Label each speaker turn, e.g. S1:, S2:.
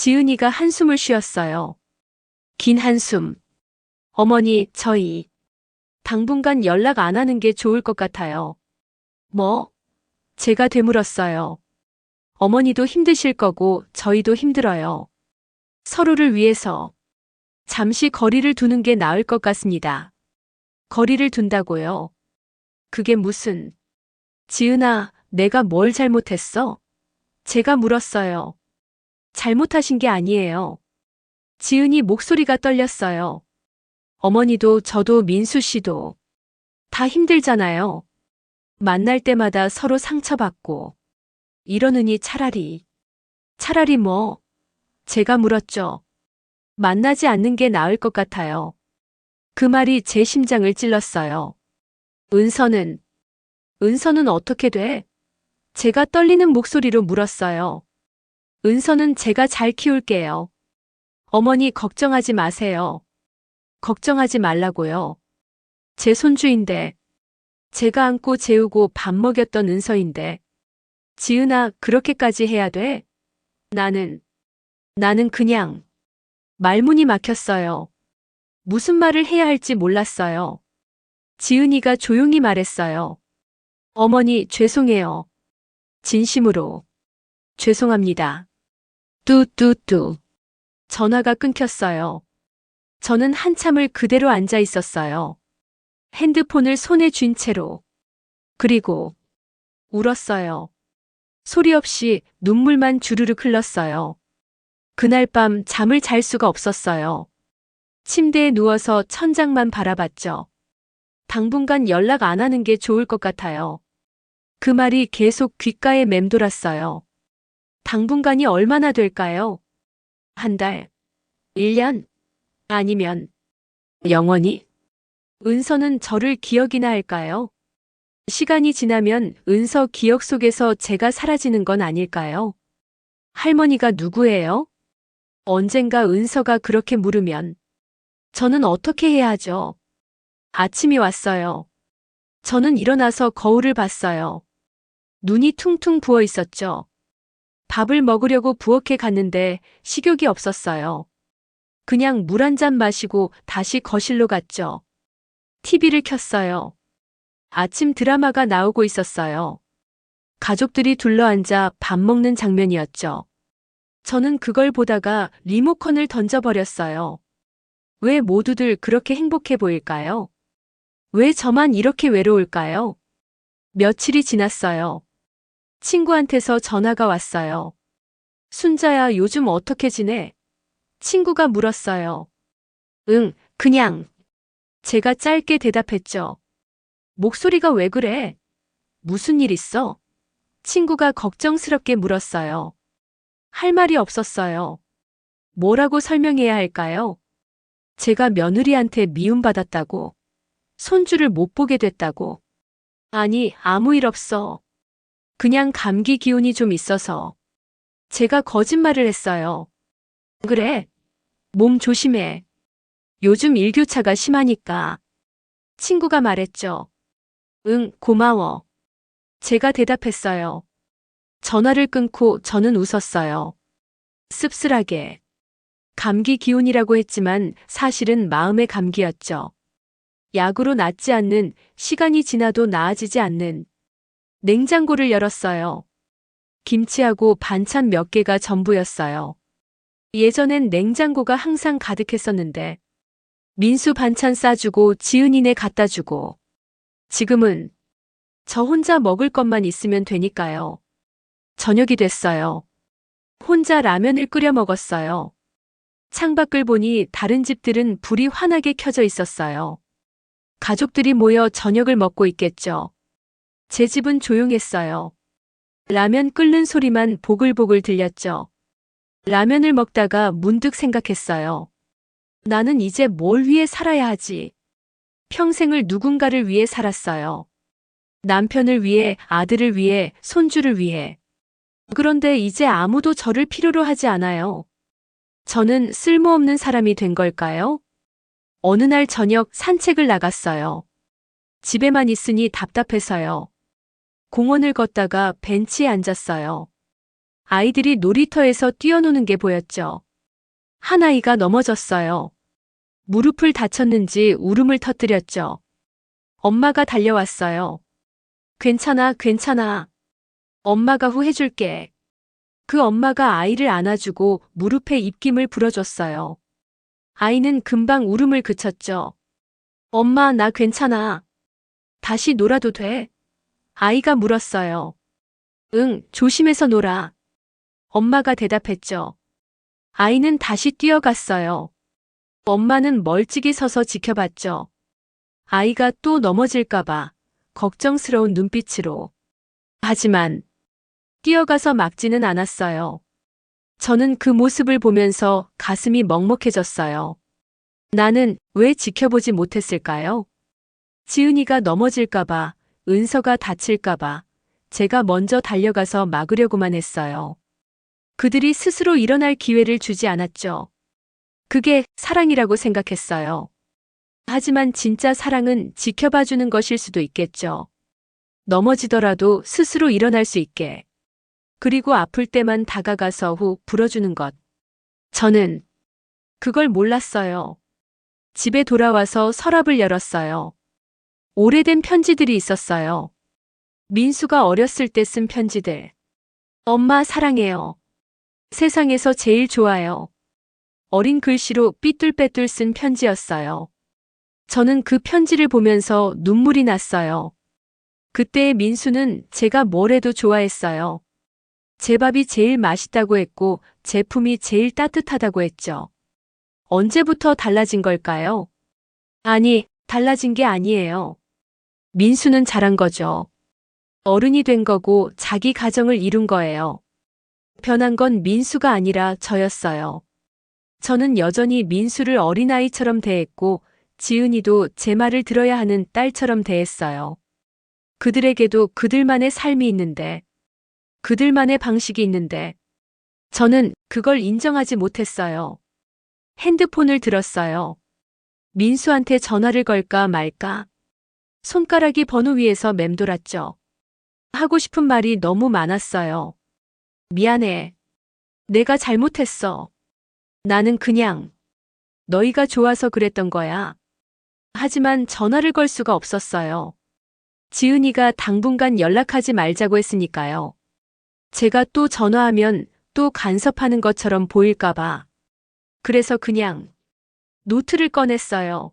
S1: 지은이가 한숨을 쉬었어요. 긴 한숨. 어머니, 저희 당분간 연락 안 하는 게 좋을 것 같아요. 뭐? 제가 되물었어요. 어머니도 힘드실 거고 저희도 힘들어요. 서로를 위해서 잠시 거리를 두는 게 나을 것 같습니다. 거리를 둔다고요? 그게 무슨... 지은아, 내가 뭘 잘못했어? 제가 물었어요. 잘못하신 게 아니에요. 지은이 목소리가 떨렸어요. 어머니도 저도 민수 씨도 다 힘들잖아요. 만날 때마다 서로 상처받고 이러느니 차라리 뭐? 제가 물었죠. 만나지 않는 게 나을 것 같아요. 그 말이 제 심장을 찔렀어요. 은서는 어떻게 돼? 제가 떨리는 목소리로 물었어요. 은서는 제가 잘 키울게요. 어머니 걱정하지 마세요. 걱정하지 말라고요. 제 손주인데, 제가 안고 재우고 밥 먹였던 은서인데. 지은아, 그렇게까지 해야 돼? 나는 그냥 말문이 막혔어요. 무슨 말을 해야 할지 몰랐어요. 지은이가 조용히 말했어요. 어머니, 죄송해요. 진심으로. 죄송합니다. 뚜뚜뚜. 전화가 끊겼어요. 저는 한참을 그대로 앉아 있었어요. 핸드폰을 손에 쥔 채로. 그리고 울었어요. 소리 없이 눈물만 주르륵 흘렀어요. 그날 밤 잠을 잘 수가 없었어요. 침대에 누워서 천장만 바라봤죠. 당분간 연락 안 하는 게 좋을 것 같아요. 그 말이 계속 귓가에 맴돌았어요. 당분간이 얼마나 될까요? 한 달? 1년? 아니면 영원히? 은서는 저를 기억이나 할까요? 시간이 지나면 은서 기억 속에서 제가 사라지는 건 아닐까요? 할머니가 누구예요? 언젠가 은서가 그렇게 물으면 저는 어떻게 해야 하죠? 아침이 왔어요. 저는 일어나서 거울을 봤어요. 눈이 퉁퉁 부어 있었죠. 밥을 먹으려고 부엌에 갔는데 식욕이 없었어요. 그냥 물 한 잔 마시고 다시 거실로 갔죠. TV를 켰어요. 아침 드라마가 나오고 있었어요. 가족들이 둘러앉아 밥 먹는 장면이었죠. 저는 그걸 보다가 리모컨을 던져버렸어요. 왜 모두들 그렇게 행복해 보일까요? 왜 저만 이렇게 외로울까요? 며칠이 지났어요. 친구한테서 전화가 왔어요. 순자야, 요즘 어떻게 지내? 친구가 물었어요. 응, 그냥. 제가 짧게 대답했죠. 목소리가 왜 그래? 무슨 일 있어? 친구가 걱정스럽게 물었어요. 할 말이 없었어요. 뭐라고 설명해야 할까요? 제가 며느리한테 미움받았다고. 손주를 못 보게 됐다고. 아니, 아무 일 없어. 그냥 감기 기운이 좀 있어서. 제가 거짓말을 했어요. 그래. 몸 조심해. 요즘 일교차가 심하니까. 친구가 말했죠. 응, 고마워. 제가 대답했어요. 전화를 끊고 저는 웃었어요. 씁쓸하게. 감기 기운이라고 했지만 사실은 마음의 감기였죠. 약으로 낫지 않는, 시간이 지나도 나아지지 않는. 냉장고를 열었어요. 김치하고 반찬 몇 개가 전부였어요. 예전엔 냉장고가 항상 가득했었는데 민수 반찬 싸주고 지은이네 갖다 주고 지금은 저 혼자 먹을 것만 있으면 되니까요. 저녁이 됐어요. 혼자 라면을 끓여 먹었어요. 창밖을 보니 다른 집들은 불이 환하게 켜져 있었어요. 가족들이 모여 저녁을 먹고 있겠죠. 제 집은 조용했어요. 라면 끓는 소리만 보글보글 들렸죠. 라면을 먹다가 문득 생각했어요. 나는 이제 뭘 위해 살아야 하지? 평생을 누군가를 위해 살았어요. 남편을 위해, 아들을 위해, 손주를 위해. 그런데 이제 아무도 저를 필요로 하지 않아요. 저는 쓸모없는 사람이 된 걸까요? 어느 날 저녁 산책을 나갔어요. 집에만 있으니 답답해서요. 공원을 걷다가 벤치에 앉았어요. 아이들이 놀이터에서 뛰어노는 게 보였죠. 한 아이가 넘어졌어요. 무릎을 다쳤는지 울음을 터뜨렸죠. 엄마가 달려왔어요. 괜찮아, 괜찮아. 엄마가 후해줄게. 그 엄마가 아이를 안아주고 무릎에 입김을 불어줬어요. 아이는 금방 울음을 그쳤죠. 엄마, 나 괜찮아. 다시 놀아도 돼? 아이가 물었어요. 응, 조심해서 놀아. 엄마가 대답했죠. 아이는 다시 뛰어갔어요. 엄마는 멀찍이 서서 지켜봤죠. 아이가 또 넘어질까봐 걱정스러운 눈빛으로. 하지만 뛰어가서 막지는 않았어요. 저는 그 모습을 보면서 가슴이 먹먹해졌어요. 나는 왜 지켜보지 못했을까요? 지은이가 넘어질까봐, 은서가 다칠까봐 제가 먼저 달려가서 막으려고만 했어요. 그들이 스스로 일어날 기회를 주지 않았죠. 그게 사랑이라고 생각했어요. 하지만 진짜 사랑은 지켜봐주는 것일 수도 있겠죠. 넘어지더라도 스스로 일어날 수 있게. 그리고 아플 때만 다가가서 후 불어주는 것. 저는 그걸 몰랐어요. 집에 돌아와서 서랍을 열었어요. 오래된 편지들이 있었어요. 민수가 어렸을 때 쓴 편지들. 엄마 사랑해요. 세상에서 제일 좋아요. 어린 글씨로 삐뚤빼뚤 쓴 편지였어요. 저는 그 편지를 보면서 눈물이 났어요. 그때의 민수는 제가 뭘 해도 좋아했어요. 제 밥이 제일 맛있다고 했고 제품이 제일 따뜻하다고 했죠. 언제부터 달라진 걸까요? 아니, 달라진 게 아니에요. 민수는 자란 거죠. 어른이 된 거고 자기 가정을 이룬 거예요. 변한 건 민수가 아니라 저였어요. 저는 여전히 민수를 어린아이처럼 대했고 지은이도 제 말을 들어야 하는 딸처럼 대했어요. 그들에게도 그들만의 삶이 있는데, 그들만의 방식이 있는데, 저는 그걸 인정하지 못했어요. 핸드폰을 들었어요. 민수한테 전화를 걸까 말까? 손가락이 번호 위에서 맴돌았죠. 하고 싶은 말이 너무 많았어요. 미안해. 내가 잘못했어. 나는 그냥 너희가 좋아서 그랬던 거야. 하지만 전화를 걸 수가 없었어요. 지은이가 당분간 연락하지 말자고 했으니까요. 제가 또 전화하면 또 간섭하는 것처럼 보일까봐. 그래서 그냥 노트를 꺼냈어요.